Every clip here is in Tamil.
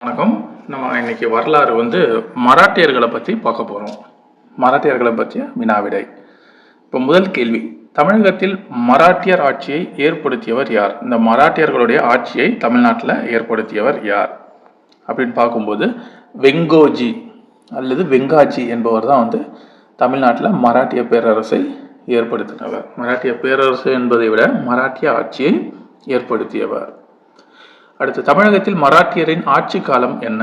வணக்கம். நம்ம இன்னைக்கு வரலாறு மராட்டியர்களை பற்றி பார்க்க போகிறோம். மராட்டியர்களை பற்றிய வினாவிடை. இப்போ முதல் கேள்வி, தமிழகத்தில் மராட்டியர் ஆட்சியை ஏற்படுத்தியவர் யார்? இந்த மராட்டியர்களுடைய ஆட்சியை தமிழ்நாட்டில் ஏற்படுத்தியவர் யார் அப்படின்னு பார்க்கும்போது வெங்கோஜி அல்லது வெங்காஜி என்பவர் தான் தமிழ்நாட்டில் மராட்டிய பேரரசை ஏற்படுத்தினவர். மராட்டிய பேரரசு என்பதை விட மராட்டிய ஆட்சியை ஏற்படுத்தியவர். அடுத்து, தமிழகத்தில் மராட்டியரின் ஆட்சி காலம் என்ன?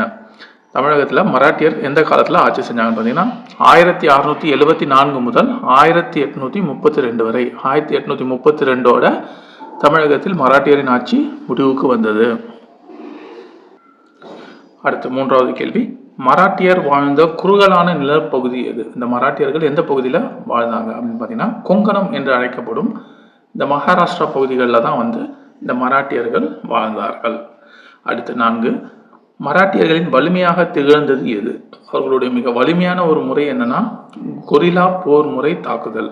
தமிழகத்தில் மராட்டியர் எந்த காலத்தில் ஆட்சி செஞ்சாங்கன்னு பார்த்தீங்கன்னா 1674 முதல் 1832 வரை. 1832 தமிழகத்தில் மராட்டியரின் ஆட்சி முடிவுக்கு வந்தது. அடுத்து மூன்றாவது கேள்வி, மராட்டியர் வாழ்ந்த குறுகலான நிலப்பகுதி எது? இந்த மராட்டியர்கள் எந்த பகுதியில் வாழ்ந்தாங்க அப்படின்னு பார்த்தீங்கன்னா கொங்கணம் என்று அழைக்கப்படும் இந்த மகாராஷ்டிரா பகுதிகளில் தான் இந்த மராட்டியர்கள் வாழ்ந்தார்கள். அடுத்து 4, மராட்டியர்களின் வலிமையாக திகழ்ந்தது எது? அவர்களுடைய மிக வலிமையான ஒரு முறை என்னன்னா கொரில்லா போர் முறை தாக்குதல்.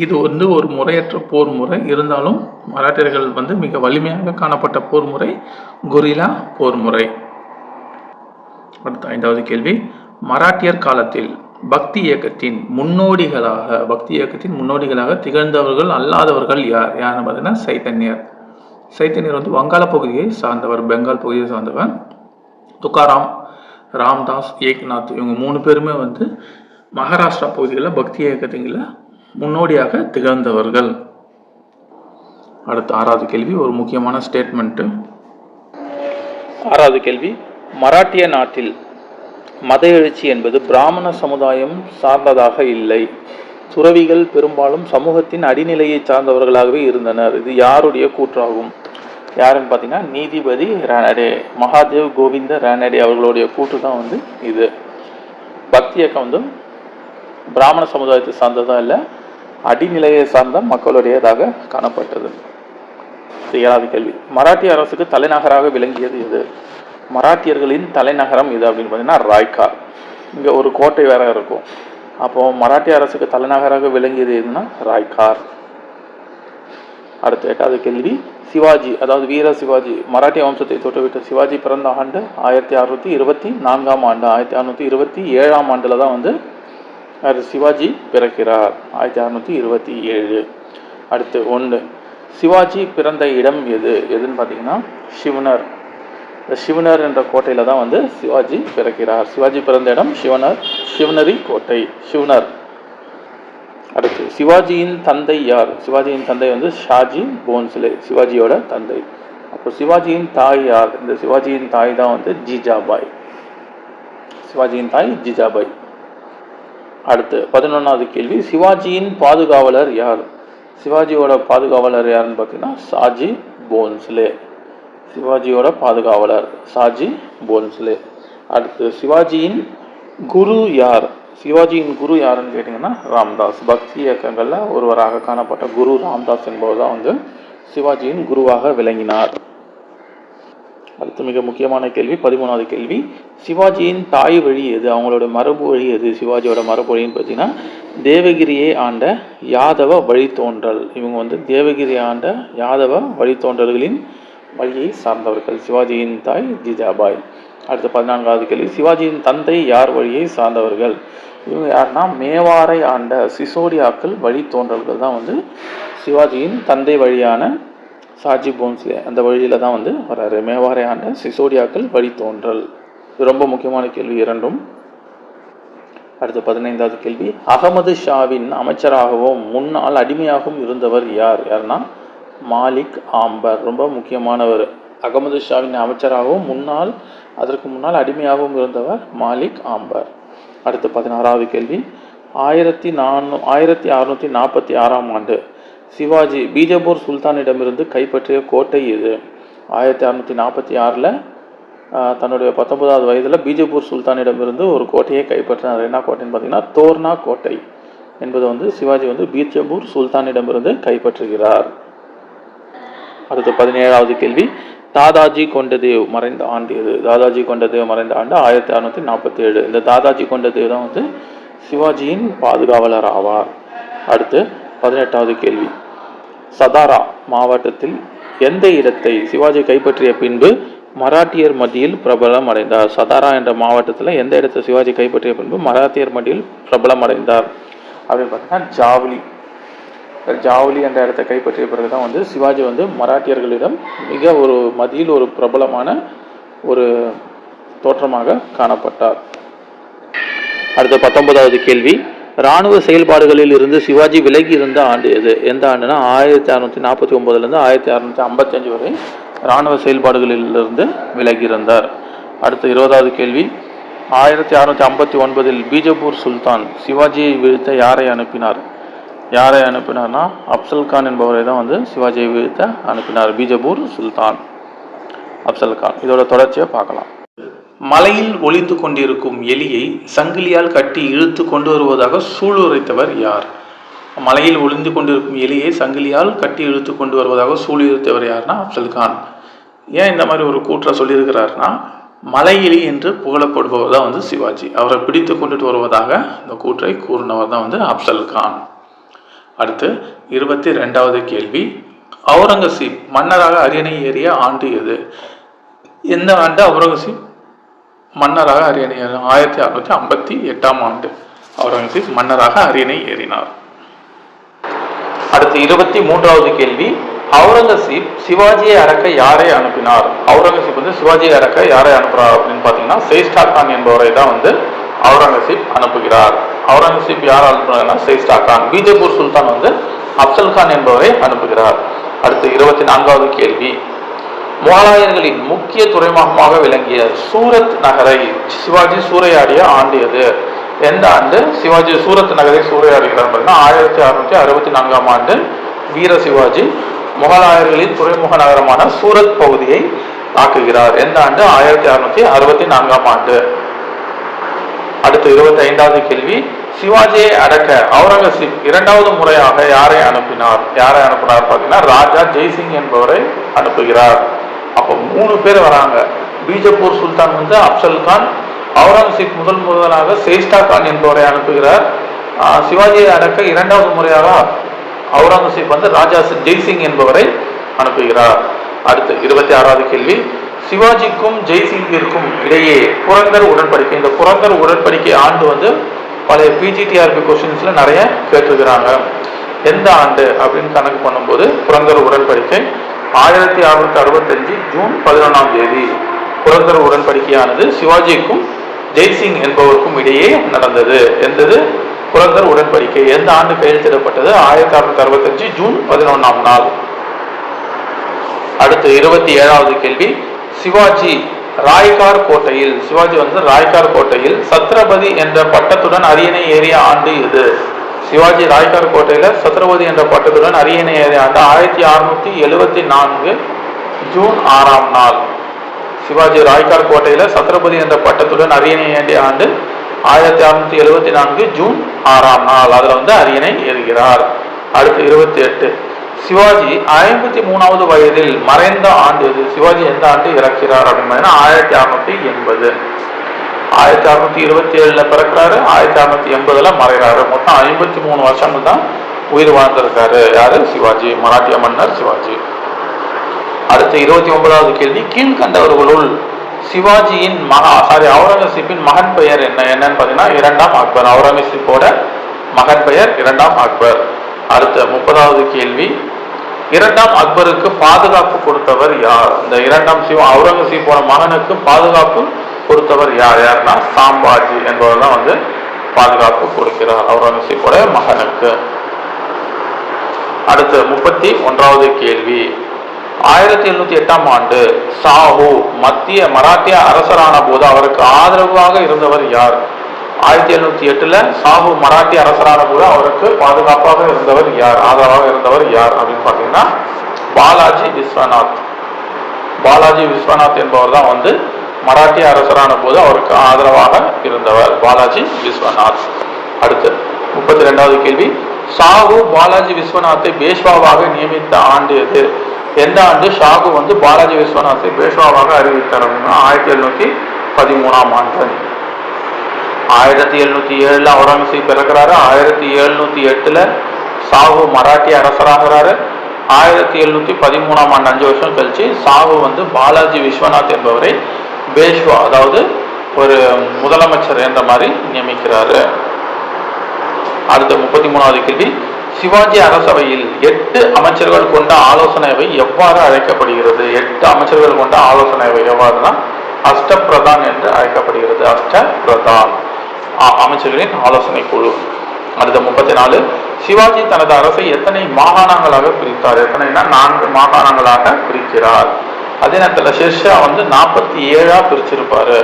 இது ஒரு முறையற்ற போர் முறை, இருந்தாலும் மராட்டியர்கள் மிக வலிமையாக காணப்பட்ட போர் முறை கொரில்லா போர் முறை. அடுத்த 5வது கேள்வி, மராட்டியர் காலத்தில் பக்தி இயக்கத்தின் முன்னோடிகளாக திகழ்ந்தவர்கள் அல்லாதவர்கள் யார்? யாருன்னு பார்த்தீங்கன்னா சைத்தன்யர். சைத்தன்யர் வங்காள பகுதியை சார்ந்தவர், பெங்கால் பகுதியை சார்ந்தவர். துக்காராம், ராம்தாஸ், ஏக்நாத் இவங்க 3 பேருமே மகாராஷ்டிரா பகுதிகளில் பக்தி இயக்கத்தில முன்னோடியாக திகழ்ந்தவர்கள். அடுத்த 6வது கேள்வி, ஒரு முக்கியமான ஸ்டேட்மெண்ட். 6வது கேள்வி, மராட்டிய நாட்டில் மத எழுச்சி என்பது பிராமண சமுதாயம் சார்ந்ததாக இல்லை. துறவிகள் பெரும்பாலும் சமூகத்தின் அடிநிலையை சார்ந்தவர்களாகவே இருந்தனர். இது யாருடைய கூற்றாகும்? யாருன்னு பார்த்தீங்கன்னா நீதிபதி ரானடே, மகாதேவ் கோவிந்த ரானடே அவர்களுடைய கூற்று தான் இது. பக்தி இயக்கம் பிராமண சமுதாயத்தை சார்ந்ததா இல்லை, அடிநிலையை சார்ந்த மக்களுடையதாக காணப்பட்டது. 7வது கேள்வி, மராட்டிய அரசுக்கு தலைநகராக விளங்கியது எது? மராட்டியர்களின் தலைநகரம் இது அப்படின்னு பார்த்தீங்கன்னா ராய்கார். இங்கே ஒரு கோட்டை வேற இருக்கும். அப்போ மராட்டிய அரசுக்கு தலைநகராக விளங்கியது எதுனா ராய்கார். அடுத்த 8வது கேள்வி, சிவாஜி அதாவது வீர சிவாஜி, மராட்டிய வம்சத்தை தோற்றுவிட்ட சிவாஜி பிறந்த ஆண்டு 1624 ஆண்டு. 1627 ஆண்டுல தான் சிவாஜி பிறக்கிறார். 1627. அடுத்து 1, சிவாஜி பிறந்த இடம் எதுன்னு பார்த்தீங்கன்னா சிவனர். இந்த சிவனர் என்ற கோட்டையில தான் சிவாஜி பிறக்கிறார். சிவாஜி பிறந்த இடம் சிவனரி கோட்டை, சிவனர். அடுத்து, சிவாஜியின் தந்தை யார்? சிவாஜியின் தந்தை ஷாஜி போன்ஸ்லே, சிவாஜியோட தந்தை. அப்போ சிவாஜியின் தாய் யார்? இந்த சிவாஜியின் தாய் தான் ஜிஜாபாய். சிவாஜியின் தாய் ஜிஜாபாய். அடுத்து 11வது கேள்வி, சிவாஜியின் பாதுகாவலர் யார்? சிவாஜியோட பாதுகாவலர் யாருன்னு பார்த்தீங்கன்னா ஷாஜி போன்ஸ்லே. சிவாஜியோட பாதுகாவலர் ஷாஜி போன்ஸ்லே. அடுத்து, சிவாஜியின் குரு யார்? சிவாஜியின் குரு யாருன்னு கேட்டிங்கன்னா ராம்தாஸ். பக்தி இயக்கங்களில் ஒருவராக காணப்பட்ட குரு ராம்தாஸ் என்பவர் தான் சிவாஜியின் குருவாக விளங்கினார். அடுத்து மிக முக்கியமான கேள்வி 13வது கேள்வி, சிவாஜியின் தாய் வழி எது? அவங்களோட மரபு வழி எது? சிவாஜியோட மரபு வழின்னு பார்த்தீங்கன்னா தேவகிரியை ஆண்ட யாதவ வழித்தோன்றல். இவங்க தேவகிரியை ஆண்ட யாதவ வழித்தோன்றல்களின் வழியை சார்ந்தவர்கள். சிவாஜியின் தாய் ஜிஜாபாய். அடுத்து 14வது கேள்வி, சிவாஜியின் தந்தை யார் வழியை சார்ந்தவர்கள்? இவங்க யாருன்னா மேவாரை ஆண்ட சிசோடியாக்கள் வழி தோன்றல்கள் தான் சிவாஜியின் தந்தை வழியான ஷாஜி போன்ஸ்லே அந்த வழியில தான் வர்றாரு. மேவாரை ஆண்ட சிசோடியாக்கள் வழி தோன்றல். இது ரொம்ப முக்கியமான கேள்வி இரண்டும். அடுத்து 15வது கேள்வி, அகமது ஷாவின் அமைச்சராகவும் முன்னாள் அடிமையாகவும் இருந்தவர் யாருன்னா மாலிக் ஆம்பர். ரொம்ப முக்கியமானவர். அகமது ஷாவின் அமைச்சராகவும் அதற்கு முன்னால் அடிமையாகவும் இருந்தவர் மாலிக் ஆம்பர். அடுத்து 16வது கேள்வி, 1646 ஆண்டு சிவாஜி பீஜப்பூர் சுல்தானிடமிருந்து கைப்பற்றிய கோட்டை எது? 1646 தன்னுடைய 19வது வயதில் பீஜப்பூர் சுல்தானிடமிருந்து ஒரு கோட்டையை கைப்பற்றினார். என்ன கோட்டைன்னு பார்த்தீங்கன்னா தோர்னா கோட்டை என்பது சிவாஜி பீஜப்பூர் சுல்தானிடமிருந்து கைப்பற்றுகிறார். அடுத்து 17வது கேள்வி, தாதாஜி கொண்டதேவ் மறைந்த ஆண்டு எது? தாதாஜி கொண்டதேவ் மறைந்த ஆண்டு 1647. இந்த தாதாஜி கொண்டதேவ் தான் சிவாஜியின் பாதுகாவலர் ஆவார். அடுத்து 18வது கேள்வி, சதாரா மாவட்டத்தில் எந்த இடத்தை சிவாஜி கைப்பற்றிய பின்பு மராட்டியர் மத்தியில் பிரபலம் அடைந்தார்? சதாரா என்ற மாவட்டத்தில் எந்த இடத்தை சிவாஜி கைப்பற்றிய பின்பு மராத்தியர் மத்தியில் பிரபலம் அடைந்தார் அப்படின்னு பார்த்தீங்கன்னா ஜாவலி. ஜாவலி என்ற இடத்தை கைப்பற்றிய பிறகுதான் வந்து சிவாஜி வந்து மராட்டியர்களிடம் மிக ஒரு மத்தியில் ஒரு பிரபலமான ஒரு தோற்றமாக காணப்பட்டார். அடுத்த 19வது கேள்வி, இராணுவ செயல்பாடுகளில் இருந்து சிவாஜி விலகி இருந்த ஆண்டு எது? எந்த ஆண்டுனா 1649 1655 வரை இராணுவ செயல்பாடுகளிலிருந்து விலகி இருந்தார். அடுத்த 20வது கேள்வி, 1659 பீஜப்பூர் சுல்தான் சிவாஜியை வீழ்த்த யாரை அனுப்பினார்? யாரை அனுப்பினார்னா அப்சல் கான் என்பவரை தான் வந்து சிவாஜியை வீழ்த்த அனுப்பினார். பீஜப்பூர் சுல்தான் அப்சல் கான். இதோட தொடர்ச்சியை பார்க்கலாம். மலையில் ஒளிந்து கொண்டிருக்கும் எலியை சங்கிலியால் கட்டி இழுத்து கொண்டு வருவதாக சூளுரைத்தவர் யார்? மலையில் ஒளிந்து கொண்டிருக்கும் எலியை சங்கிலியால் கட்டி இழுத்து கொண்டு வருவதாக சூளுரைத்தவர் யார்னா அப்சல் கான். ஏன் இந்த மாதிரி ஒரு கூற்றை சொல்லியிருக்கிறார்னா, மலை எலி என்று புகழப்படுபவர் தான் வந்து சிவாஜி. அவரை பிடித்து கொண்டுட்டு வருவதாக இந்த கூற்றை கூறினவர் தான் வந்து அப்சல் கான். அடுத்து 22வது கேள்வி, அவுரங்கசீப் மன்னராக அரியணை ஏறிய ஆண்டு எது? எந்த ஆண்டு அவுரங்கசீப் மன்னராக அரியணை ஏறினார்? 1658 ஆண்டு அவுரங்கசீப் மன்னராக அரியணை ஏறினார். அடுத்து 23வது கேள்வி, அவுரங்கசீப் சிவாஜியை அடக்க யாரை அனுப்பினார்? அவுரங்கசீப் வந்து சிவாஜியை அடக்க யாரை அனுப்புறார் அப்படின்னு பார்த்தீங்கன்னா சேஷ்டா கான் என்பவரை தான் வந்து அவுரங்கசீப் அனுப்புகிறார். அவுரங்கசீப் யார் அனுப்புறாருன்னா சேஷ்டா கான். பீஜப்பூர் சுல்தான் வந்து அப்சல் கான் என்பவரை அனுப்புகிறார். அடுத்து 24வது கேள்வி, முகலாயர்களின் முக்கிய துறைமுகமாக விளங்கிய சூரத் நகரை சிவாஜி சூறையாடிய ஆண்டு எது? எந்த ஆண்டு சிவாஜி சூரத் நகரை சூறையாடுகிறார்? 1664 ஆண்டு வீர சிவாஜி முகலாயர்களின் துறைமுக நகரமான சூரத் பகுதியை தாக்குகிறார். எந்த ஆண்டு? 1664 ஆண்டு. அடுத்து 25வது கேள்வி, சிவாஜியை அடக்க அவுரங்கசீப் 2வது முறையாக யாரை அனுப்பினார்? யாரை அனுப்பினார் பார்த்தீங்கன்னா ராஜா ஜெய்சிங் என்பவரை அனுப்புகிறார். அப்போ 3 பேர் வராங்க. பீஜப்பூர் சுல்தான் வந்து அப்சல் கான், அவுரங்கசீப் முதலாக சேஷ்டா கான் என்பவரை அனுப்புகிறார். சிவாஜியை அடக்க 2வது முறையாக அவுரங்கசீப் வந்து ராஜா ஜெய்சிங் என்பவரை அனுப்புகிறார். அடுத்து 26வது கேள்வி, சிவாஜிக்கும் ஜெய்சிங்கிற்கும் இடையே புரந்தர் உடன்படிக்கை. இந்த புரந்தர் உடன்படிக்கை ஆண்டு வந்து பழைய பிஜிடிஆர்பி கொஸ்டின்ஸ்ல நிறைய கேட்டிருக்கிறாங்க. எந்த ஆண்டு அப்படின்னு கணக்கு பண்ணும்போது புரந்தர் உடன்படிக்கை 1665 ஜூன் 11ஆம் தேதி புரந்தர் உடன்படிக்கையானது சிவாஜிக்கும் ஜெய்சிங் என்பவருக்கும் இடையே நடந்தது. எந்தது? புரந்தர் உடன்படிக்கை. எந்த ஆண்டு கையெழுத்திடப்பட்டது? 1665 ஜூன் 11ஆம் நாள். அடுத்து 27வது கேள்வி, சிவாஜி ராய்கார் கோட்டையில் சிவாஜி வந்து ராய்கார் கோட்டையில் சத்ரபதி என்ற பட்டத்துடன் அரியணை ஏறிய ஆண்டு எது? சிவாஜி ராய்கார் கோட்டையில சத்ரபதி என்ற பட்டத்துடன் அரியணை ஏறிய ஆண்டு 1674 ஜூன் 6ஆம் நாள். சிவாஜி ராய்கார் கோட்டையில சத்ரபதி என்ற பட்டத்துடன் அரியணை ஏறிய ஆண்டு 1674 ஜூன் 6ஆம் நாள். அதுல வந்து அரியணை ஏறுகிறார். அடுத்து 28, சிவாஜி 53வது வயதில் மறைந்த ஆண்டு எது? சிவாஜி எந்த ஆண்டு இறக்கிறார் அப்படின்னு 1680. 1627 பிறக்கிறாரு, 1680 மறைகிறாரு. மொத்தம் 53 வருஷங்கள் தான் உயிர் வாழ்ந்திருக்காரு. யாரு? சிவாஜி, மராட்டிய மன்னர் சிவாஜி. அடுத்து 29வது கேள்வி, கீழ்கண்டவர்களுள் சிவாஜியின் அவுரங்கசீப்பின் மகன் பெயர் என்ன? என்னன்னு பாத்தீங்கன்னா 2ஆம் அக்பர். அவுரங்கசீப்போட மகன் பெயர் 2ஆம் அக்பர். அடுத்த 30வது கேள்வி, 2ஆம் அக்பருக்கு பாதுகாப்பு கொடுத்தவர் யார்? இந்த 2ஆம் அவுரங்கசீப்போட மகனுக்கு பாதுகாப்பு கொடுத்தவர் யார்? யாருன்னா சாம்பாஜி என்பவர் தான் வந்து பாதுகாப்பு கொடுக்கிறார் அவுரங்கசீப்போட மகனுக்கு. அடுத்து 31வது கேள்வி, 1708ஆம் ஆண்டு சாஹு மராட்டிய அரசரான போது அவருக்கு ஆதரவாக இருந்தவர் யார்? 1708 சாஹு மராட்டிய அரசரான போது அவருக்கு பாதுகாப்பாக இருந்தவர் யார்? ஆதரவாக இருந்தவர் யார் அப்படின்னு பாத்தீங்கன்னா பாலாஜி விஸ்வநாத். பாலாஜி விஸ்வநாத் என்பவர் தான் வந்து மராட்டிய அரசரான போது அவருக்கு ஆதரவாக இருந்தவர் பாலாஜி விஸ்வநாத். அடுத்து 32வது கேள்வி, சாஹு பாலாஜி விஸ்வநாத்தை பேஷ்வாவாக நியமித்த ஆண்டு எது? எந்த ஆண்டு ஷாகு வந்து பாலாஜி விஸ்வநாத்தை பேஷ்வாவாக அறிவித்தார் அப்படின்னா 1713ஆம் ஆண்டு. 1707 அவுரங்கசீப் பிறக்கிறாரு. 1708 சாஹு மராட்டிய அரசராகிறாரு. 1713ஆம் ஆண்டு 5 வருஷம் கழிச்சு சாஹு வந்து பாலாஜி விஸ்வநாத் என்பவரை பேஷ்வா, அதாவது ஒரு முதலமைச்சர் என்ற மாதிரி நியமிக்கிறாரு. அடுத்த 33வது கேள்வி, சிவாஜி அரசவையில் 8 அமைச்சர்கள் கொண்ட ஆலோசனை அவை எவ்வாறு அழைக்கப்படுகிறது? 8 அமைச்சர்கள் கொண்ட ஆலோசனை அவை எவ்வாறுனா அஷ்டபிரதான் என்று அழைக்கப்படுகிறது. அஷ்டபிரதான் அமைச்சர்களின் ஆலோசனை குழு. அடுத்த 34, சிவாஜி தனது அரசை எத்தனை மாகாணங்களாக பிரித்தார்? எத்தனைனா 4 மாகாணங்களாக பிரிக்கிறார். அதே நேரத்தில் ஷெர்ஷா வந்து 47 பிரிச்சிருப்பாரு.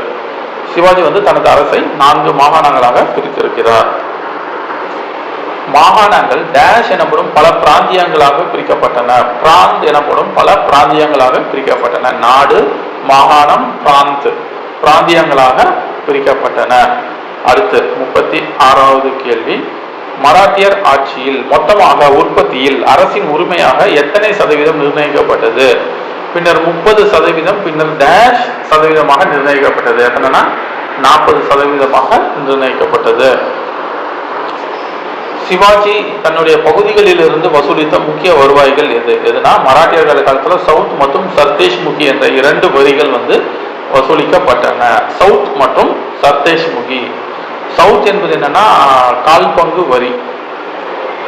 சிவாஜி வந்து தனது அரசை 4 மாகாணங்களாக பிரித்திருக்கிறார். மாகாணங்கள் டேஷ் எனப்படும் பல பிராந்தியங்களாக பிரிக்கப்பட்டன. பிராந்த் எனப்படும் பல பிராந்தியங்களாக பிரிக்கப்பட்டன. நாடு, மாகாணம், பிராந்தியங்களாக பிரிக்கப்பட்டன. அடுத்து 36வது கேள்வி, மராட்டியர் ஆட்சியில் மொத்தமாக உற்பத்தியில் அரசின் உரிமையாக எத்தனை சதவீதம் நிர்ணயிக்கப்பட்டது? பின்னர் 30%, பின்னர் டேஷ் சதவீதமாக நிர்ணயிக்கப்பட்டது. எத்தனைனா 40% நிர்ணயிக்கப்பட்டது. சிவாஜி தன்னுடைய பகுதிகளில் இருந்து வசூலித்த முக்கிய வருவாய்கள் எதுனா மராட்டியர்கள் காலத்தில் சவுத் மற்றும் சர்தேஷ்முகி என்ற 2 வரிகள் வந்து வசூலிக்கப்பட்டன. சவுத் மற்றும் சர்தேஷ்முகி. சவுத் என்பது என்னன்னா 1/4 பங்கு வரி.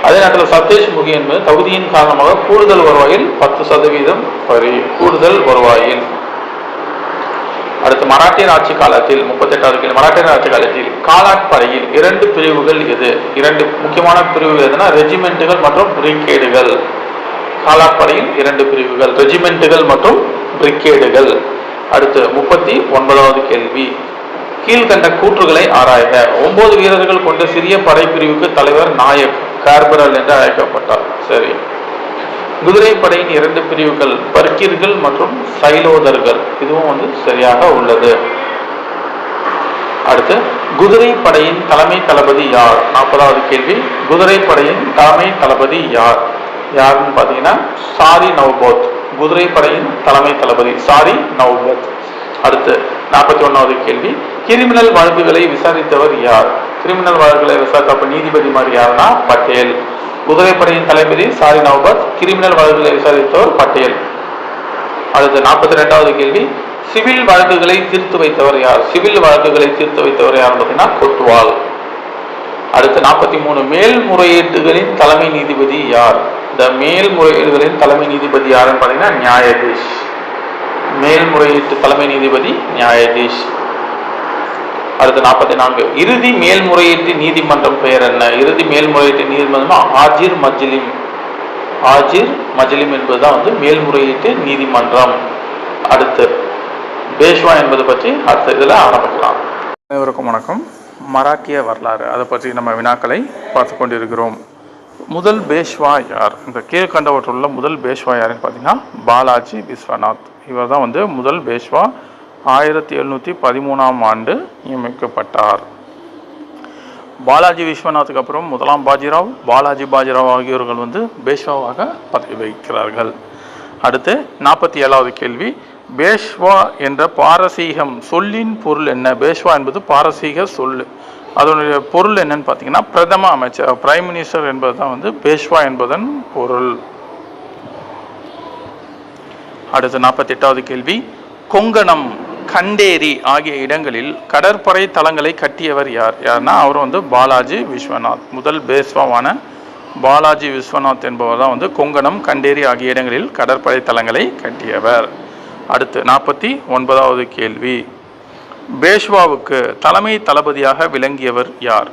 அதே நேரத்தில் சர்தேஷ்முகி என்பது தகுதியின் காரணமாக கூடுதல் வருவாயில் 10% வரி. கூடுதல் வருவாயில். அடுத்து மராட்டியர் ஆட்சி காலத்தில் 38வது கேள்வி, மராட்டியர் ஆட்சி காலத்தில் காலாட் படையில் 2 பிரிவுகள் எது? 2 முக்கியமான பிரிவுகள் எதுனா ரெஜிமெண்ட்டுகள் மற்றும் பிரிகேடுகள். காலாட் படையில் 2 பிரிவுகள், ரெஜிமெண்ட்டுகள் மற்றும் பிரிகேடுகள். அடுத்து 39வது கேள்வி, கீழ்கண்ட கூற்றுகளை ஆராய்க. 9 வீரர்கள் கொண்ட சிறிய படைப்பிரிவுக்கு தலைவர் நாயக் கார்பரல் என்று அழைக்கப்பட்டார். சரி. குதிரைப்படையின் 2 பிரிவுகள் பர்கீர்கள் மற்றும் சைலோதர்கள். இதுவும் வந்து சரியாக உள்ளது. அடுத்து குதிரைப்படையின் தலைமை தளபதி யார்? 40வது கேள்வி, குதிரைப்படையின் தலைமை தளபதி யார்? யாருன்னு பார்த்தீங்கன்னா சாரி நவ்போத். குதிரைப்படையின் தலைமை தளபதி சாரி நவ்போத். அடுத்து 41வது கேள்வி, கிரிமினல் வழக்குகளை விசாரித்தவர் யார்? கிரிமினல் வழக்குகளை விசாரித்த நீதிபதி மாதிரி யாருன்னா பட்டேல். குதிரைப்படையின் தளபதி சாரி நவ்பத், கிரிமினல் வழக்குகளை விசாரித்தவர் பட்டேல். அடுத்து 42வது கேள்வி, சிவில் வழக்குகளை தீர்த்து வைத்தவர் யார்? சிவில் வழக்குகளை தீர்த்து வைத்தவர் யார் பார்த்தீங்கன்னா கொத்வால். அடுத்து 43, மேல்முறையீட்டுகளின் தலைமை நீதிபதி யார்? இந்த மேல்முறையீடுகளின் தலைமை நீதிபதி யாருன்னு பார்த்தீங்கன்னா நியாயதீஷ். மேல்முறையீட்டு தலைமை நீதிபதி நியாயதீஷ். அடுத்து 44, இறுதி மேல்முறையீட்டு நீதிமன்றம் பெயர் என்ன? இறுதி மேல்முறையீட்டு நீதிமன்றம் ஆஜிர் மஜ்லிம். ஆஜிர் மஜ்லிம் என்பதுதான் வந்து மேல்முறையீட்டு நீதிமன்றம். அடுத்து பேஷ்வா என்பது பற்றி அடுத்த இதில் ஆரம்பிக்கலாம். அனைவருக்கும் வணக்கம். மராட்டிய வரலாறு அதை பற்றி நம்ம வினாக்களை பார்த்து கொண்டிருக்கிறோம். முதல் பேஷ்வா யார்? இந்த கீழ்கண்டவற்றுள்ள முதல் பேஷ்வா யாருன்னு பார்த்தீங்கன்னா பாலாஜி விஸ்வநாத். இவர் தான் வந்து முதல் பேஷ்வா. 1713ஆம் ஆண்டு நியமிக்கப்பட்டார். பாலாஜி விஸ்வநாத்துக்கு அப்புறம் முதலாம் பாஜிராவ், பாலாஜி பாஜிராவ் ஆகியோர்கள் வந்து பேஷ்வாவாக பதவி வகிக்கிறார்கள். அடுத்து 47வது கேள்வி, பேஷ்வா என்ற பாரசீகம் சொல்லின் பொருள் என்ன? பேஷ்வா என்பது பாரசீக சொல். அதனுடைய பொருள் என்னன்னு பார்த்தீங்கன்னா பிரதம அமைச்சர், பிரைம் மினிஸ்டர் என்பது தான் வந்து பேஷ்வா என்பதன் பொருள். அடுத்து 48வது கேள்வி, கொங்கணம், கண்டேரி ஆகிய இடங்களில் கடற்படை தளங்களை கட்டியவர் யார்? யாருன்னா அவர் வந்து பாலாஜி விஸ்வநாத். முதல் பேஷ்வாவான பாலாஜி விஸ்வநாத் என்பவர் தான் வந்து கொங்கணம், கண்டேரி ஆகிய இடங்களில் கடற்படை தளங்களை கட்டியவர். அடுத்து 49வது கேள்வி, பேஷ்வாவுக்கு தலைமை தளபதியாக விளங்கியவர் யார்?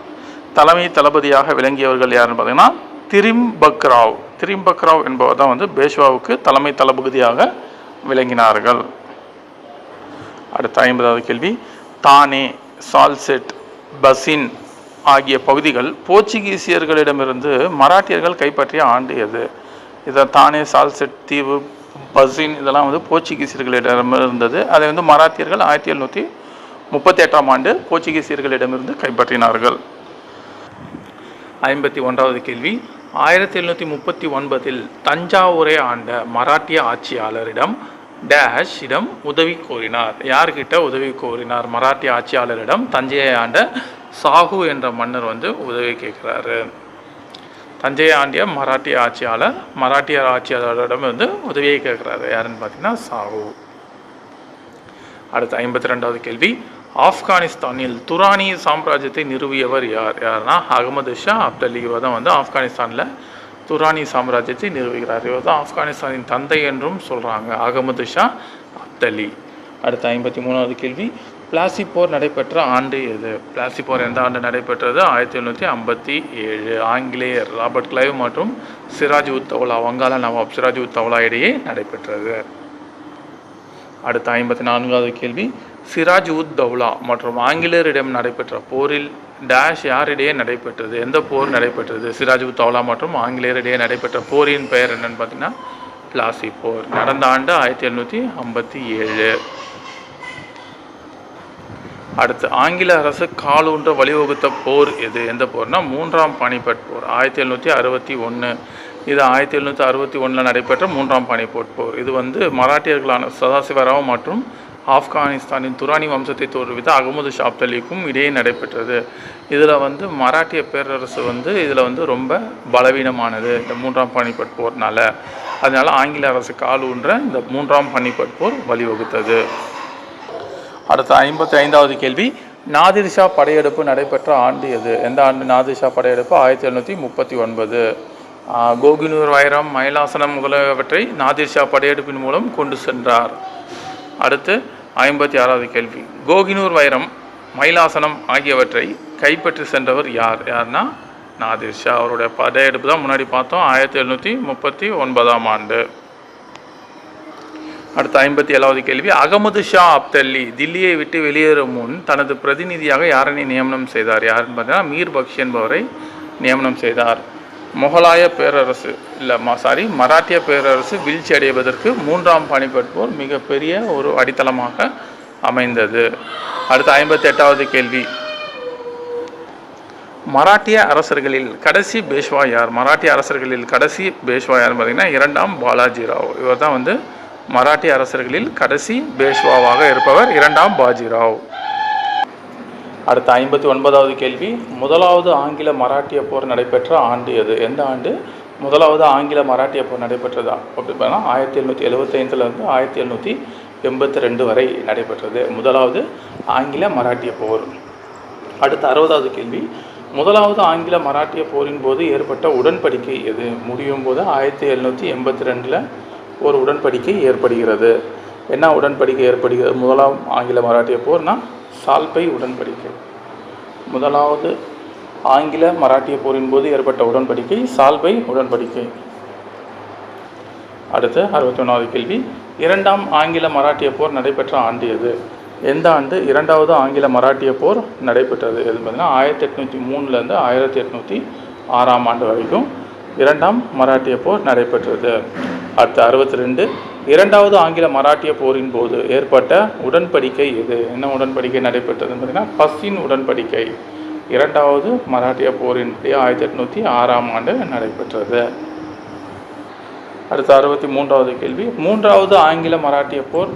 தலைமை தளபதியாக விளங்கியவர்கள் யாருன்னு பார்த்தீங்கன்னா திரிம்பக்ராவ். திரிம்பக்ராவ் என்பவர் தான் வந்து பேஷ்வாவுக்கு தலைமை தளபதியாக விளங்கினார்கள். அடுத்த 50வது கேள்வி, தானே, சால்செட், பசின் ஆகிய பகுதிகள் போர்ச்சுகீசியர்களிடமிருந்து மராட்டியர்கள் கைப்பற்றிய ஆண்டு எது? இதை தானே, சால்செட் தீவு, பசின் இதெல்லாம் வந்து போர்ச்சுகீசியர்களிடமிருந்தது. அதை வந்து மராத்தியர்கள் 1738ஆம் ஆண்டு போர்ச்சுகீசியர்களிடமிருந்து கைப்பற்றினார்கள். 51வது கேள்வி, 1739இல் தஞ்சாவூரை ஆண்ட மராட்டிய ஆட்சியாளரிடம் டேஷ் இடம் உதவி கோரினார். யார்கிட்ட உதவி கோரினார்? மராட்டிய ஆட்சியாளரிடம் தஞ்சையை ஆண்ட சாஹு என்ற மன்னர் வந்து உதவி கேட்குறாரு. தஞ்சையை ஆண்டிய மராட்டிய ஆட்சியாளர். மராட்டியர் ஆட்சியாளரிடம் வந்து உதவியை கேட்குறாரு. யாருன்னு பார்த்தீங்கன்னா சாஹு. அடுத்து 52வது கேள்வி, ஆப்கானிஸ்தானில் துரானி சாம்ராஜ்யத்தை நிறுவியவர் யார்? யாருன்னா அகமது ஷா அப்தலி. இவர் தான் வந்து ஆப்கானிஸ்தானில் துரானி சாம்ராஜ்யத்தை நிறுவுகிறார். இவர் தான் ஆப்கானிஸ்தானின் தந்தை என்றும் சொல்கிறாங்க, அகமது ஷா அப்தலி. அடுத்து 53வது கேள்வி, பிளாசி போர் நடைபெற்ற ஆண்டு எது? பிளாசி போர் எந்த ஆண்டு நடைபெற்றது? 1757. ஆங்கிலேயர் ராபர்ட் கிளைவ் மற்றும் சிராஜ் உத் தௌலா, வங்காள நவாப் சிராஜ் உத் தௌலா இடையே நடைபெற்றது. அடுத்த 54வது கேள்வி, சிராஜ் உத் தௌலா மற்றும் ஆங்கிலேயரிடம் நடைபெற்ற போரில் டேஷ் யாரிடையே நடைபெற்றது? எந்த போர் நடைபெற்றது? சிராஜ் உத் தௌலா மற்றும் ஆங்கிலேயரிடையே நடைபெற்ற போரின் பெயர் என்னன்னு பார்த்தீங்கன்னா பிளாசி போர். நடந்த ஆண்டு 1757. அடுத்து, ஆங்கில அரசு காலூன்ற வழிவகுத்த போர் எது? எந்த போர்னா 3ஆம் பானிபட் போர், 1761. இது 1761 நடைபெற்ற 3ஆம் பானிபட் போர். இது வந்து மராட்டியர்களான சதாசிவராவ் மற்றும் ஆப்கானிஸ்தானின் துரானி வம்சத்தை தோற்றுவித்த அகமது ஷா அப்தலிக்கும் இடையே நடைபெற்றது. இதில் வந்து மராட்டிய பேரரசு வந்து இதில் வந்து ரொம்ப பலவீனமானது இந்த 3ஆம் பானிபட் போர்னால. அதனால ஆங்கில அரசு காலூன்ற இந்த 3ஆம் பானிபட் போர் வழிவகுத்தது. அடுத்த 55வது கேள்வி, நாதிர் ஷா படையெடுப்பு நடைபெற்ற ஆண்டு எது? எந்த ஆண்டு நாதிர் ஷா படையெடுப்பு? 1739. கோகினூர் வைரம், மயிலாசனம் முதலியவற்றை நாதிர் ஷா படையெடுப்பின் மூலம் கொண்டு சென்றார். அடுத்து 56வது கேள்வி, கோகினூர் வைரம், மயிலாசனம் ஆகியவற்றை கைப்பற்றி சென்றவர் யார்? யார்னா நாதிர் ஷா. அவருடைய படையெடுப்பு தான் முன்னாடி பார்த்தோம், 1739ஆம் ஆண்டு. அடுத்த 57வது கேள்வி, அகமது ஷா அப்தல்லி தில்லியை விட்டு வெளியேறும் முன் தனது பிரதிநிதியாக யாரனை நியமனம் செய்தார்? யாருன்னு பார்த்தீங்கன்னா மீர் பக்ஷி என்பவரை நியமனம் செய்தார். முகலாய பேரரசு மராட்டிய பேரரசு வீழ்ச்சி அடைவதற்கு 3ஆம் பானிபட் போர் மிகப்பெரிய ஒரு அடித்தளமாக அமைந்தது. அடுத்த 58வது கேள்வி, மராட்டிய அரசர்களில் கடைசி பேஷ்வா யார்? மராட்டிய அரசர்களில் கடைசி பேஷ்வா யார் பார்த்தீங்கன்னா 2ஆம் பாலாஜிராவ். இவர் தான் வந்து மராட்டிய அரசர்களில் கடைசி பேஷ்வாவாக இருப்பவர் 2ஆம் பாஜிராவ். அடுத்த 59வது கேள்வி, முதலாவது ஆங்கில மராட்டிய போர் நடைபெற்ற ஆண்டு எது? எந்த ஆண்டு முதலாவது ஆங்கில மராட்டிய போர் நடைபெற்றதா அப்படி பார்த்தா 1775 1782 வரை நடைபெற்றது முதலாவது ஆங்கில மராட்டிய போர். அடுத்த 60வது கேள்வி, முதலாவது ஆங்கில மராட்டிய போரின் போது ஏற்பட்ட உடன்படிக்கை எது? முடியும் போது 1782 ஒரு உடன்படிக்கை ஏற்படுகிறது. என்ன உடன்படிக்கை ஏற்படுகிறது? முதலாம் ஆங்கில மராட்டிய போர்னா சால்பை உடன்படிக்கை. முதலாவது ஆங்கில மராட்டிய போரின் போது ஏற்பட்ட உடன்படிக்கை சால்பை உடன்படிக்கை. அடுத்து 61வது கேள்வி, 2ஆம் ஆங்கில மராட்டிய போர் நடைபெற்ற ஆண்டு எது? எந்த ஆண்டு 2வது ஆங்கில மராட்டிய போர் நடைபெற்றது? எது பார்த்தீங்கன்னா 1803 1806ஆம் ஆண்டு வரைக்கும் 2ஆம் மராட்டிய போர் நடைபெற்றது. அடுத்து 62, 2வது ஆங்கில மராட்டிய போரின் போது ஏற்பட்ட உடன்படிக்கை எது? என்ன உடன்படிக்கை நடைபெற்றதுன்னு பார்த்தீங்கன்னா பஸ்ஸின் உடன்படிக்கை 2வது மராட்டிய போரின் 1806ஆம் ஆண்டு நடைபெற்றது. அடுத்து 63வது கேள்வி, 3வது ஆங்கில மராட்டிய போர்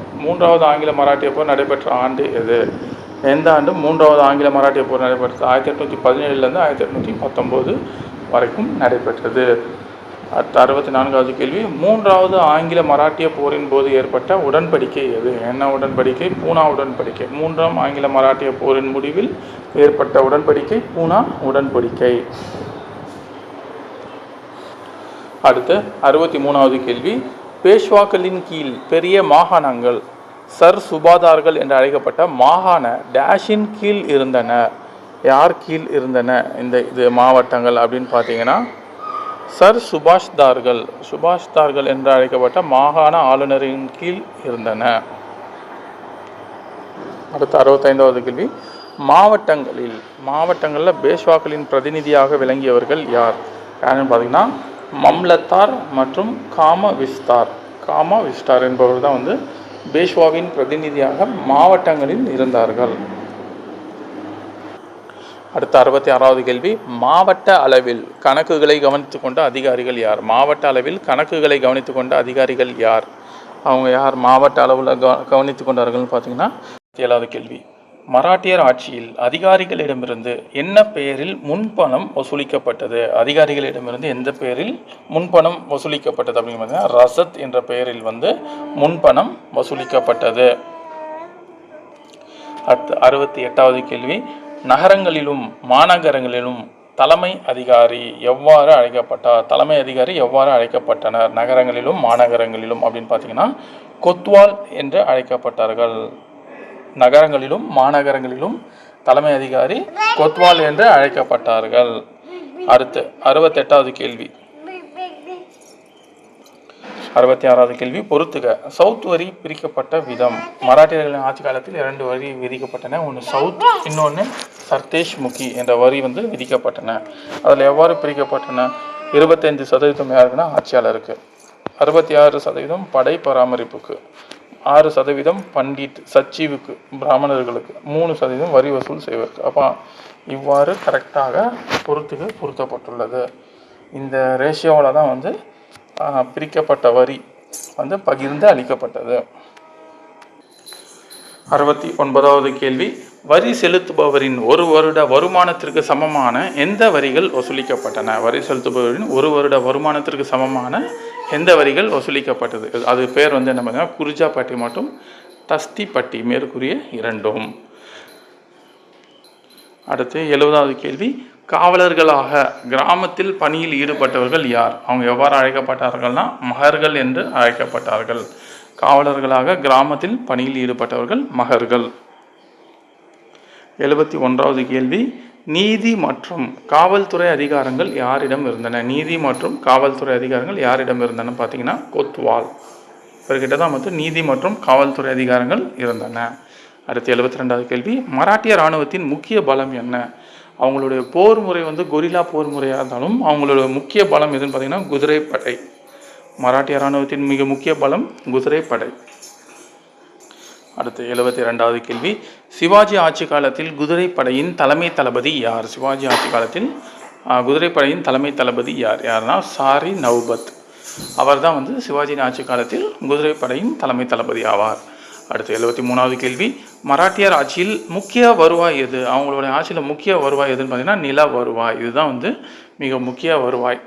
நடைபெற்ற ஆண்டு எது? எந்த ஆண்டு 3வது ஆங்கில மராட்டிய போர் நடைபெற்றது? 1817 1819 வரைக்கும் நடைபெற்றது. அடுத்த 64வது கேள்வி, 3வது ஆங்கில மராட்டிய போரின் போது ஏற்பட்ட உடன்படிக்கை எது? என்ன உடன்படிக்கை? பூனா உடன்படிக்கை. 3ஆம் ஆங்கில மராட்டிய போரின் முடிவில் ஏற்பட்ட உடன்படிக்கை பூனா உடன்படிக்கை. அடுத்து 63வது கேள்வி, பேஷ்வாக்களின் கீழ் பெரிய மாகாணங்கள் சர் சுபாதார்கள் என்று அழைக்கப்பட்ட மாகாண டேஷின் கீழ் இருந்தன. யார் கீழ் இருந்தன இது மாவட்டங்கள் அப்படின்னு பார்த்தீங்கன்னா சர் சுபாஷ்தார்கள் என்று அழைக்கப்பட்ட மாகாண ஆளுநரின் கீழ் இருந்தன. அடுத்த 65வது கேள்வி, மாவட்டங்களில் பேஷ்வாக்களின் பிரதிநிதியாக விளங்கியவர்கள் யார்? யாருன்னு பார்த்தீங்கன்னா மம்லத்தார் மற்றும் காமவிஸ்தார் என்பவர் தான் வந்து பேஷ்வாவின் பிரதிநிதியாக மாவட்டங்களில் இருந்தார்கள். அடுத்த 66வது கேள்வி, மாவட்ட அளவில் கணக்குகளை கவனித்து கொண்ட அதிகாரிகள் யார்? மாவட்ட அளவில் கணக்குகளை கவனித்து கொண்ட அதிகாரிகள் யார்? அவங்க யார் மாவட்ட அளவில் கவனித்து கொண்டார்கள்னு பார்த்தீங்கன்னா 7வது கேள்வி, மராட்டியர் ஆட்சியில் அதிகாரிகளிடமிருந்து என்ன பெயரில் முன்பணம் வசூலிக்கப்பட்டது? அதிகாரிகளிடமிருந்து எந்த பெயரில் முன்பணம் வசூலிக்கப்பட்டது அப்படின்னு பார்த்தீங்கன்னா ரசத் என்ற பெயரில் முன்பணம் வசூலிக்கப்பட்டது. அடுத்து 68வது கேள்வி, நகரங்களிலும் மாநகரங்களிலும் தலைமை அதிகாரி எவ்வாறு அழைக்கப்பட்டார்? தலைமை அதிகாரி எவ்வாறு அழைக்கப்பட்டனர் நகரங்களிலும் மாநகரங்களிலும் அப்படின்னு பார்த்தீங்கன்னா கொத்வால் என்று அழைக்கப்பட்டார்கள். நகரங்களிலும் மாநகரங்களிலும் தலைமை அதிகாரி கொத்வால் என்று அழைக்கப்பட்டார்கள். அடுத்து 68வது கேள்வி, 66வது கேள்வி பொறுத்துக. சவுத் வரி பிரிக்கப்பட்ட விதம். மராட்டியர்களின் ஆட்சி காலத்தில் 2 வரி விதிக்கப்பட்டன. ஒன்று சவுத், இன்னொன்று சர்தேஷ் முகி என்ற வரி விதிக்கப்பட்டன. அதில் எவ்வாறு பிரிக்கப்பட்டன? 25% யாருக்குன்னா ஆட்சியாளருக்கு, 66% படை பராமரிப்புக்கு, 6% பண்டிட் சச்சிவுக்கு பிராமணர்களுக்கு, 3% வரி வசூல் செய்வதற்கு. அப்போ இவ்வாறு கரெக்டாக பொருத்தப்பட்டுள்ளது. இந்த ரேஷியோவில் தான் பிரிக்கப்பட்ட வரி பகிர்ந்து அளிக்கப்பட்டது. 69வது கேள்வி, வரி செலுத்துபவரின் ஒரு வருட வருமானத்திற்கு சமமான எந்த வரிகள் வசூலிக்கப்பட்டன? வரி செலுத்துபவரின் ஒரு வருட வருமானத்திற்கு சமமான எந்த வரிகள் வசூலிக்கப்பட்டது? அது பேர் என்ன பார்த்தீங்கன்னா குர்ஜா பட்டி மற்றும் தஸ்தி பட்டி, மேற்கூறிய இரண்டும். அடுத்து 70வது கேள்வி, காவலர்களாக கிராமத்தில் பணியில் ஈடுபட்டவர்கள் யார்? அவங்க எவ்வாறு அழைக்கப்பட்டார்கள்னா மகர்கள் என்று அழைக்கப்பட்டார்கள். காவலர்களாக கிராமத்தில் பணியில் ஈடுபட்டவர்கள் மகர்கள். 71வது கேள்வி, நீதி மற்றும் காவல்துறை அதிகாரங்கள் யாரிடம் இருந்தன? நீதி மற்றும் காவல்துறை அதிகாரங்கள் யாரிடம் இருந்தன பார்த்தீங்கன்னா கொத்வால் இவர்கிட்ட தான் நீதி மற்றும் காவல்துறை அதிகாரங்கள் இருந்தன. அடுத்து 72வது கேள்வி, மராட்டிய இராணுவத்தின் முக்கிய பலம் என்ன? அவங்களுடைய போர் முறை கொரில்லா போர் முறையாக இருந்தாலும் அவங்களுடைய முக்கிய பலம் எதுன்னு பார்த்தீங்கன்னா குதிரைப்படை. மராட்டிய இராணுவத்தின் மிக முக்கிய பலம் குதிரைப்படை. அடுத்து 72வது கேள்வி, சிவாஜி ஆட்சி காலத்தில் குதிரைப்படையின் தலைமை தளபதி யார்? சிவாஜி ஆட்சி காலத்தில் குதிரைப்படையின் தலைமை தளபதி யார்னா சாரி நவ்பத். அவர் தான் சிவாஜியின் ஆட்சி காலத்தில் குதிரைப்படையின் தலைமை தளபதி ஆவார். அடுத்து 73வது கேள்வி, மராட்டியர் ஆட்சியில் முக்கிய வருவாய் எது? அவங்களுடைய ஆட்சியில் முக்கிய வருவாய் எதுன்னு பார்த்தீங்கன்னா நில வருவாய். இதுதான் மிக முக்கிய வருவாய்.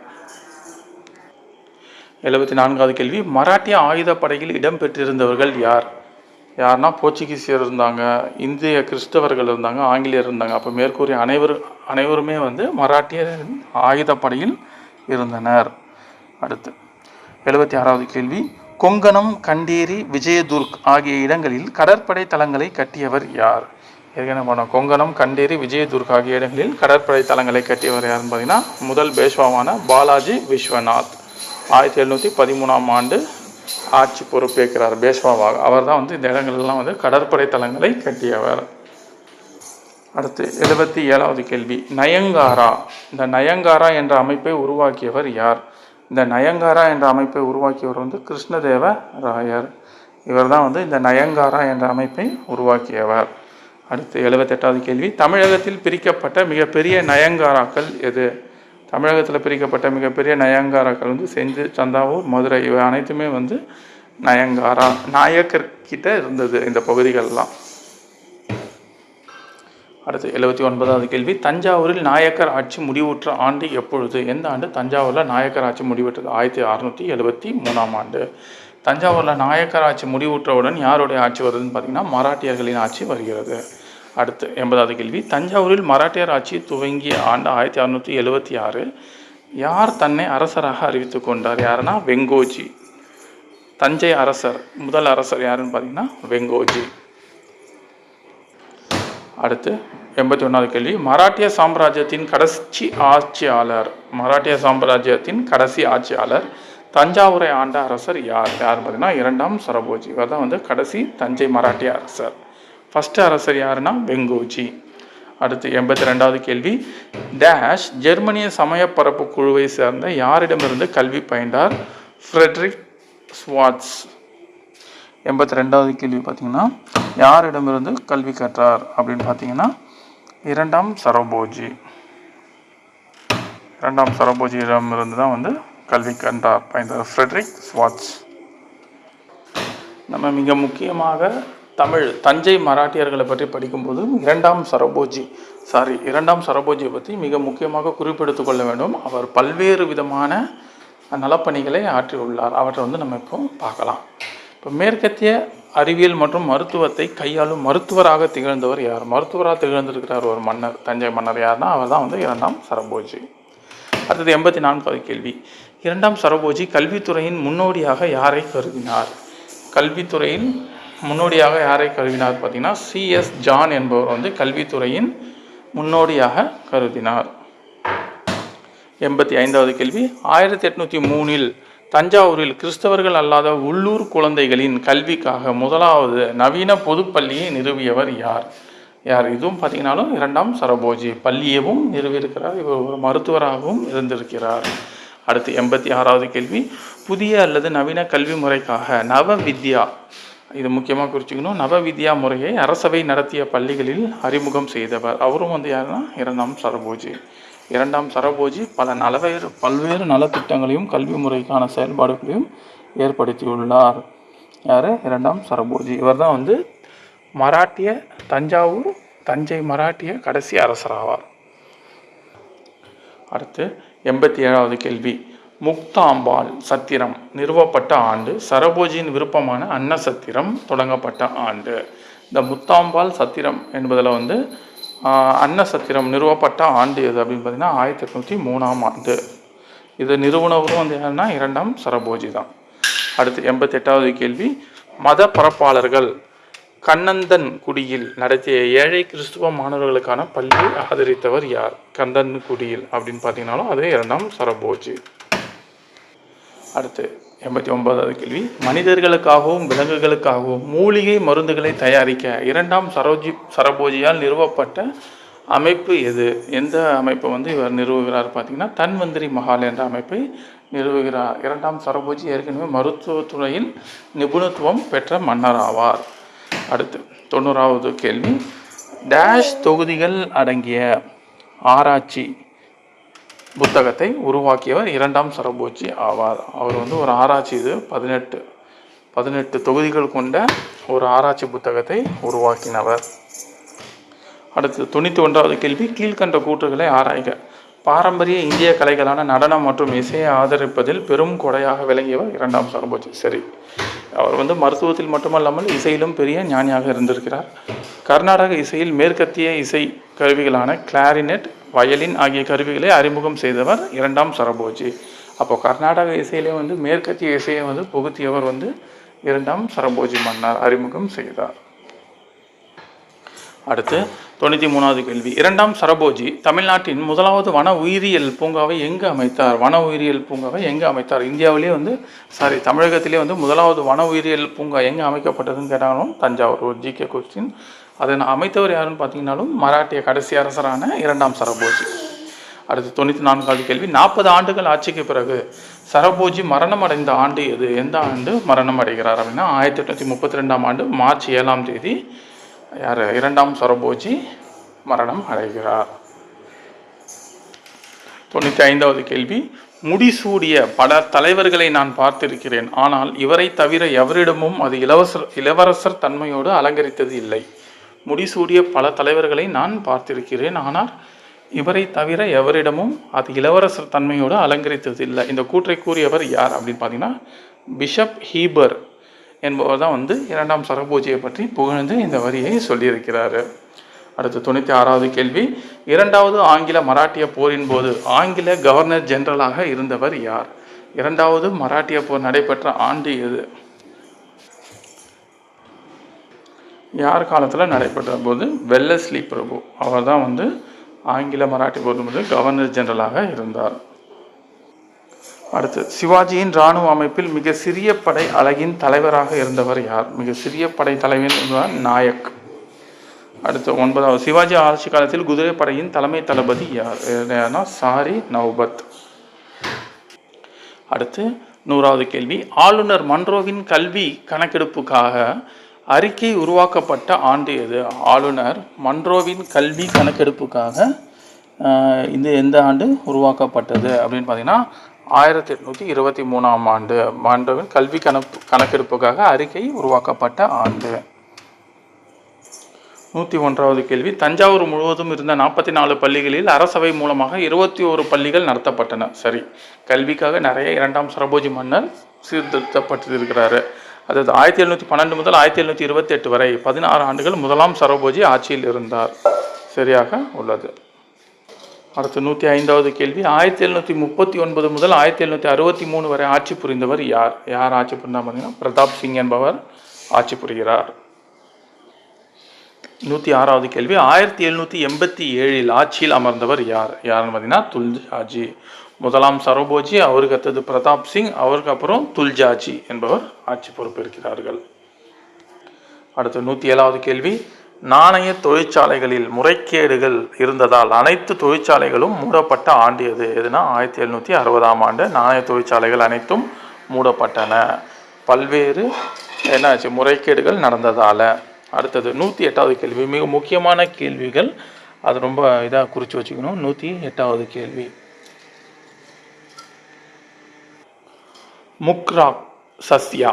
74வது கேள்வி, மராட்டிய ஆயுதப்படையில் இடம்பெற்றிருந்தவர்கள் யார்னா போர்ச்சுகீசியர் இருந்தாங்க, இந்திய கிறிஸ்தவர்கள் இருந்தாங்க, ஆங்கிலேயர் இருந்தாங்க. அப்போ மேற்கூறிய அனைவருமே மராட்டிய ஆயுதப்படையில் இருந்தனர். அடுத்து 76வது கேள்வி, கொங்கணம், கண்டேரி, விஜயதுர்க் ஆகிய இடங்களில் கடற்படை தளங்களை கட்டியவர் யார்? ஏற்கனவே கொங்கணம், கண்டேரி, விஜயதுர்க் ஆகிய இடங்களில் கடற்படை தளங்களை கட்டியவர் யாருன்னு பார்த்தீங்கன்னா முதல் பேஷ்வாவான பாலாஜி விஸ்வநாத் 1713ஆம் ஆண்டு ஆட்சி பொறுப்பேற்கிறார் பேஷ்வாவாக. அவர் தான் இந்த இடங்களெல்லாம் கடற்படை தளங்களை கட்டியவர். அடுத்து 77வது கேள்வி, நயங்காரா. இந்த நயங்காரா என்ற அமைப்பை உருவாக்கியவர் யார்? இந்த நயங்காரா என்ற அமைப்பை உருவாக்கியவர் கிருஷ்ணதேவ ராயர். இவர் தான் இந்த நயங்காரா என்ற அமைப்பை உருவாக்கியவர். அடுத்து 78வது கேள்வி, தமிழகத்தில் பிரிக்கப்பட்ட மிகப்பெரிய நயங்காராக்கள் எது? தமிழகத்தில் பிரிக்கப்பட்ட மிகப்பெரிய நயங்காராக்கள் செஞ்சி, தஞ்சாவூர், மதுரை. இவை அனைத்துமே நயங்காரா நாயக்கர்கிட்ட இருந்தது இந்த பகுதிகளெலாம். அடுத்து 79வது கேள்வி, தஞ்சாவூரில் நாயக்கர் ஆட்சி முடிவுற்ற ஆண்டு எப்பொழுது? எந்த ஆண்டு தஞ்சாவூரில் நாயக்கர் ஆட்சி முடிவுற்றது? 1673ஆம் ஆண்டு. தஞ்சாவூரில் நாயக்கர் ஆட்சி முடிவுற்றவுடன் யாருடைய ஆட்சி வருதுன்னு பார்த்தீங்கன்னா மராட்டியர்களின் ஆட்சி வருகிறது. அடுத்து 80வது கேள்வி, தஞ்சாவூரில் மராட்டியர் ஆட்சி துவங்கிய ஆண்டு 1676. யார் தன்னை அரசராக அறிவித்து கொண்டார்? யாருன்னா வெங்கோஜி. தஞ்சை அரசர், முதல் அரசர் யாருன்னு பார்த்தீங்கன்னா வெங்கோஜி. அடுத்து 81வது கேள்வி, மராட்டிய சாம்ராஜ்யத்தின் கடைசி ஆட்சியாளர். மராட்டிய சாம்ராஜ்யத்தின் கடைசி ஆட்சியாளர் தஞ்சாவூரை ஆண்ட அரசர் யார்? பார்த்தீங்கன்னா 2ஆம் சரபோஜி. இவர் தான் கடைசி தஞ்சை மராட்டிய அரசர். ஃபர்ஸ்ட் அரசர் யாருன்னா வெங்கோஜி. அடுத்து 82வது கேள்வி, டேஷ் ஜெர்மனிய சமயப்பரப்பு குழுவை சேர்ந்த யாரிடமிருந்து கல்வி பயின்றார்? Frederick swords. 82வது கேள்வி பார்த்தீங்கன்னா யாரிடமிருந்து கல்வி கற்றார் அப்படின்னு பார்த்தீங்கன்னா 2ஆம் சரபோஜி. 2ஆம் சரபோஜியிடமிருந்து தான் கல்வி கற்றார் பயின்றார் ஃப்ரெட்ரிக் ஸ்வாட்ஸ். நம்ம மிக முக்கியமாக தஞ்சை மராட்டியர்களை பற்றி படிக்கும்போது இரண்டாம் சரபோஜியை பற்றி மிக முக்கியமாக குறிப்பெடுத்து கொள்ள வேண்டும். அவர் பல்வேறு விதமான நலப்பணிகளை ஆற்றியுள்ளார். அவற்றை நம்ம இப்போ பார்க்கலாம். இப்போ மேற்கத்திய அறிவியல் மற்றும் மருத்துவத்தை கையாளும் மருத்துவராக திகழ்ந்தவர் யார்? மருத்துவராக திகழ்ந்திருக்கிறார் ஒரு மன்னர், தஞ்சை மன்னர். யாருன்னா அவர் தான் இரண்டாம் சரபோஜி. அடுத்தது 84வது கேள்வி. இரண்டாம் சரபோஜி கல்வித்துறையின் முன்னோடியாக யாரை கருதினார்? கல்வித்துறையின் முன்னோடியாக யாரை கருதினார் பார்த்தீங்கன்னா C.S. ஜான் என்பவர் கல்வித்துறையின் முன்னோடியாக கருதினார். 85வது கேள்வி. 1803 தஞ்சாவூரில் கிறிஸ்தவர்கள் அல்லாத உள்ளூர் குழந்தைகளின் கல்விக்காக முதலாவது நவீன பொதுப்பள்ளியை நிறுவியவர் யார்? இதுவும் பார்த்தீங்கன்னாலும் இரண்டாம் சரபோஜி. பள்ளியவும் நிறுவியிருக்கிறார். இவர் ஒரு மருத்துவராகவும் இருந்திருக்கிறார். அடுத்து 86வது கேள்வி. புதிய அல்லது நவீன கல்வி முறைக்காக நவவித்யா, இது முக்கியமாக குறிச்சிக்கணும், நவவித்யா முறையை அரசவை நடத்திய பள்ளிகளில் அறிமுகம் செய்தவர். அவரும் யாருன்னா இரண்டாம் சரபோஜி. இரண்டாம் சரபோஜி பல்வேறு நலத்திட்டங்களையும் கல்வி முறைக்கான செயல்பாடுகளையும் ஏற்படுத்தியுள்ளார். யார்? இரண்டாம் சரபோஜி. இவர் தான் தஞ்சை மராட்டிய கடைசி அரசராவார். அடுத்து 87வது கேள்வி. முக்தாம்பாள் சத்திரம் நிறுவப்பட்ட ஆண்டு, சரபோஜியின் விருப்பமான அன்ன சத்திரம் தொடங்கப்பட்ட ஆண்டு. இந்த முக்தாம்பாள் சத்திரம் என்பதில் அன்ன சத்திரம் நிறுவப்பட்ட ஆண்டு எது அப்படின்னு பார்த்தீங்கன்னா 1803ஆம் ஆண்டு. இது நிறுவனரும் யாருன்னா இரண்டாம் சரபோஜி தான். அடுத்து 88வது கேள்வி. மத பரப்பாளர்கள் கண்ணந்தன் குடியில் நடத்திய ஏழை கிறிஸ்துவ மாணவர்களுக்கான பள்ளியை ஆதரித்தவர் யார்? கந்தன் குடியில் அப்படின்னு பார்த்தீங்கன்னாலும் அதே இரண்டாம் சரபோஜி. அடுத்து 89வது கேள்வி. மனிதர்களுக்காகவும் விலங்குகளுக்காகவும் மூலிகை மருந்துகளை தயாரிக்க இரண்டாம் சரபோஜியால் நிறுவப்பட்ட அமைப்பு எது? எந்த அமைப்பை இவர் நிறுவுகிறார் பார்த்தீங்கன்னா தன்வந்திரி மஹால் என்ற அமைப்பை நிறுவுகிறார். இரண்டாம் சரபோஜி ஏற்கனவே மருத்துவத்துறையில் நிபுணத்துவம் பெற்ற மன்னர் ஆவார். அடுத்து 90வது கேள்வி. டேஷ் தொகுதிகள் அடங்கிய ஆராய்ச்சி புத்தகத்தை உருவாக்கியவர் இரண்டாம் சரபோஜி ஆவார். அவர் ஒரு ஆராய்ச்சி, இது 18 தொகுதிகள் கொண்ட ஒரு ஆராய்ச்சி புத்தகத்தை உருவாக்கினவர். அடுத்து 91வது கேள்வி. கீழ்கண்ட கூற்றுகளை ஆராய்க. பாரம்பரிய இந்திய கலைகளான நடனம் மற்றும் இசையை ஆதரிப்பதில் பெரும் கொடையாக விளங்கியவர் இரண்டாம் சரபோஜி. சரி, அவர் மருத்துவத்தில் மட்டுமல்லாமல் இசையிலும் பெரிய ஞானியாக இருந்திருக்கிறார். கர்நாடக இசையில் மேற்கத்திய இசை கருவிகளான கிளாரினெட், வயலின் ஆகிய கருவிகளை அறிமுகம் செய்தவர் இரண்டாம் சரபோஜி. அப்போது கர்நாடக இசையிலே மேற்கத்திய இசையை புகுத்தியவர் இரண்டாம் சரபோஜி மன்னர் அறிமுகம் செய்தார். அடுத்து 93வது கேள்வி. இரண்டாம் சரபோஜி தமிழ்நாட்டின் முதலாவது வன உயிரியல் பூங்காவை எங்கு அமைத்தார்? இந்தியாவிலே தமிழகத்திலே முதலாவது வன உயிரியல் பூங்கா எங்கே அமைக்கப்பட்டதுன்னு கேட்டாலும் தஞ்சாவூர். ஒரு ஜிகே கொஸ்டின். அதை அமைத்தவர் யாருன்னு பார்த்தீங்கன்னாலும் மராட்டிய கடைசி அரசரான இரண்டாம் சரபோஜி. அடுத்து 94வது கேள்வி. 40 ஆண்டுகள் ஆட்சிக்கு பிறகு சரபோஜி மரணம் அடைந்த ஆண்டு எது? எந்த ஆண்டு மரணம் அடைகிறார் அப்படின்னா 1832ஆம் ஆண்டு மார்ச் 7ஆம் தேதி இரண்டாம் சரபோஜி மரணம் அடைகிறார். 95வது கேள்வி. முடிசூடிய பல தலைவர்களை நான் பார்த்திருக்கிறேன், ஆனால் இவரை தவிர எவரிடமும் அது இளவரசர் தன்மையோடு அலங்கரித்தது இல்லை. முடிசூடிய பல தலைவர்களை நான் பார்த்திருக்கிறேன், ஆனால் இவரை தவிர எவரிடமும் அது இளவரசர் தன்மையோடு அலங்கரித்தது இல்லை. இந்த கூற்றை கூறியவர் யார் அப்படின்னு பார்த்தீங்கன்னா பிஷப் ஹீபர் என்பவர் தான் இரண்டாம் சரபோஜியை பற்றி புகழ்ந்து இந்த வரியை சொல்லியிருக்கிறார். அடுத்து 96வது கேள்வி. இரண்டாவது ஆங்கில மராட்டிய போரின் போது ஆங்கில கவர்னர் ஜெனரலாக இருந்தவர் யார்? இரண்டாவது மராட்டிய போர் நடைபெற்ற ஆண்டு எது? யார் காலத்தில் நடைபெற்ற போது? வெல்லஸ்லி பிரபு. அவர் தான் ஆங்கில மராட்டிய போர் போது கவர்னர் ஜெனரலாக இருந்தார். அடுத்து சிவாஜியின் இராணுவ அமைப்பில் மிக சிறிய படை அலகின் தலைவராக இருந்தவர் யார்? மிக சிறிய படை தலைவன் நாயக். அடுத்து 9வது. சிவாஜி ஆட்சி காலத்தில் குதிரைப்படையின் தலைமை தளபதி யார்? சாரி நௌபத். அடுத்து 100வது கேள்வி. ஆளுநர் மன்ரோவின் கல்வி கணக்கெடுப்புக்காக அறிக்கை உருவாக்கப்பட்ட ஆண்டு எது? ஆளுநர் மன்ரோவின் கல்வி கணக்கெடுப்புக்காக இது எந்த ஆண்டு உருவாக்கப்பட்டது அப்படின்னு பார்த்தீங்கன்னா 1823ஆம் ஆண்டு மன்ரோவின் கல்வி கணக்கெடுப்புக்காக அறிக்கை உருவாக்கப்பட்ட ஆண்டு. 101வது கேள்வி, தஞ்சாவூர் முழுவதும் இருந்த 44 பள்ளிகளில் அரசவை மூலமாக 21 பள்ளிகள் நடத்தப்பட்டன. சரி, கல்விக்காக நிறைய 2ஆம் சரபோஜி மன்னர் சீர்திருத்தப்பட்டிருக்கிறாரு. அதாவது 1712 முதல் 1728 வரை 16 ஆண்டுகள் 1ஆம் சரபோஜி ஆட்சியில் இருந்தார். சரியாக உள்ளது. அடுத்து 105வது கேள்வி, 1739 முதல் 1763 வரை ஆட்சி புரிந்தவர் யார்? யார் ஆட்சி புரிந்தார் பார்த்தீங்கன்னா பிரதாப் சிங் என்பவர் ஆட்சி புரிகிறார். 106வது கேள்வி, 1787 ஆட்சியில் அமர்ந்தவர் யார்? யாருன்னு பார்த்தீங்கன்னா துல்ஜாஜி. 1ஆம் சரபோஜி, அவருக்கு அடுத்தது பிரதாப் சிங், அவருக்கு அப்புறம் துல்ஜாஜி என்பவர் ஆட்சி பொறுப்பேற்கிறார்கள். அடுத்து 107வது கேள்வி, நாணய தொழிற்சாலைகளில் முறைகேடுகள் இருந்ததால் அனைத்து தொழிற்சாலைகளும் மூடப்பட்ட ஆண்டு எது? எதுனா 1760ஆம் ஆண்டு நாணய தொழிற்சாலைகள் அனைத்தும் மூடப்பட்டன. பல்வேறு என்னாச்சு முறைகேடுகள் நடந்ததால். அடுத்தது 108வது கேள்வி, மிக முக்கியமான கேள்விகள், அது ரொம்ப இதாக குறித்து வச்சுக்கணும். 108வது கேள்வி, முக்ரா சஸ்யா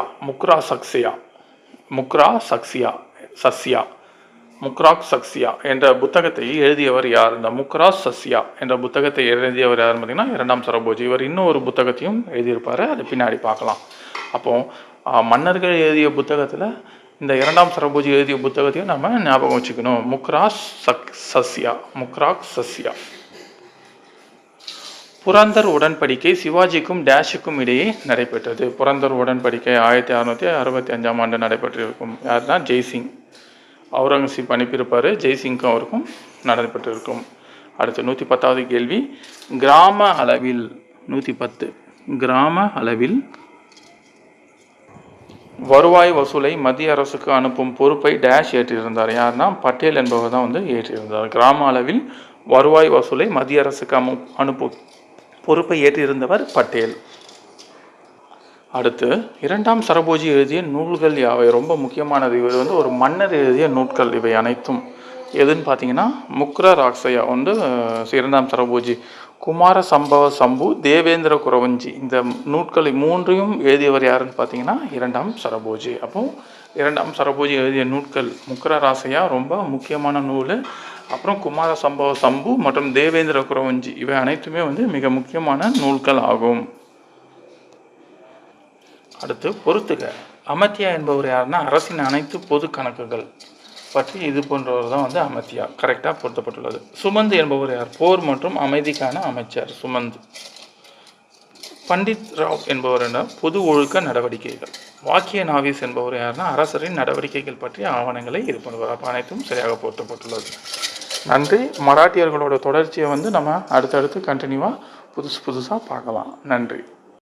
முக்ராக் சக்சியா என்ற புத்தகத்தை எழுதியவர் யார்? இந்த முக்ராஸ் சஸ்யா என்ற புத்தகத்தை எழுதியவர் யாருன்னு பார்த்தீங்கன்னா 2ஆம் சரபோஜி. இவர் இன்னும் ஒரு புத்தகத்தையும் எழுதியிருப்பார், அது பின்னாடி பார்க்கலாம். அப்போது மன்னர்கள் எழுதிய புத்தகத்தில் இந்த 2ஆம் சரபோஜி எழுதிய புத்தகத்தையும் நம்ம ஞாபகம் வச்சுக்கணும். முக்ராக் சஸ்யா. புரந்தர் உடன்படிக்கை சிவாஜிக்கும் டேஷுக்கும் இடையே நடைபெற்றது. புரந்தர் உடன்படிக்கை 1665ஆம் ஆண்டு நடைபெற்றிருக்கும். யாருன்னா ஜெய்சிங். அவுரங்கசீப் அனுப்பியிருப்பார், ஜெய்சிங்க்கும் அவருக்கும் நடைபெற்றிருக்கும். அடுத்து 110வது கேள்வி, கிராம அளவில் 110 கிராம அளவில் வருவாய் வசூலை மத்திய அரசுக்கு அனுப்பும் பொறுப்பை டேஷ் ஏற்றிருந்தார். யாருன்னா பட்டேல் என்பவர் தான் வந்து ஏற்றிருந்தார். கிராம அளவில் வருவாய் வசூலை மத்திய அரசுக்கு அனுப்பும் பொறுப்பை ஏற்றிருந்தவர் பட்டேல். அடுத்து 2ஆம் சரபோஜி எழுதிய நூல்கள் யாவை? ரொம்ப முக்கியமானது. இவர் வந்து ஒரு மன்னர் எழுதிய நூல்கள் இவை அனைத்தும். எதுன்னு பார்த்தீங்கன்னா முக்ர ராக்ஷயா வந்து 2ஆம் சரபோஜி, குமார சம்பவ சம்பு, தேவேந்திர குரவஞ்சி, இந்த நூல்களை 3ஐயும் எழுதியவர் யாருன்னு பார்த்தீங்கன்னா 2ஆம் சரபோஜி. அப்போது 2ஆம் சரபோஜி எழுதிய நூல்கள் முக்ர ராசையா ரொம்ப முக்கியமான நூல். அப்புறம் குமார சம்பவ சம்பு மற்றும் தேவேந்திர குரவஞ்சி இவை அனைத்துமே வந்து மிக முக்கியமான நூல்கள் ஆகும். அடுத்து பொறுத்துக, அமத்தியா என்பவர் யாருன்னா அரசின் அனைத்து பொது கணக்குகள் பற்றி இது போன்றவர் தான் வந்து அமத்தியா, கரெக்டாக பொருத்தப்பட்டுள்ளது. சுமந்த் என்பவர் யார்? போர் மற்றும் அமைதிக்கான அமைச்சர் சுமந்த். பண்டித் ராவ் என்பவர் என்ன? பொது ஒழுக்க நடவடிக்கைகள். வாக்கிய நாவிஸ் என்பவர் யாருன்னா அரசரின் நடவடிக்கைகள் பற்றிய ஆவணங்களை இது பண்ணுவார். அப்போ அனைத்தும் சரியாக பொருத்தப்பட்டுள்ளது. நன்றி. மராட்டியர்களோட தொடர்ச்சியை வந்து நம்ம அடுத்தடுத்து கண்டினியூவாக புதுசாக பார்க்கலாம். நன்றி.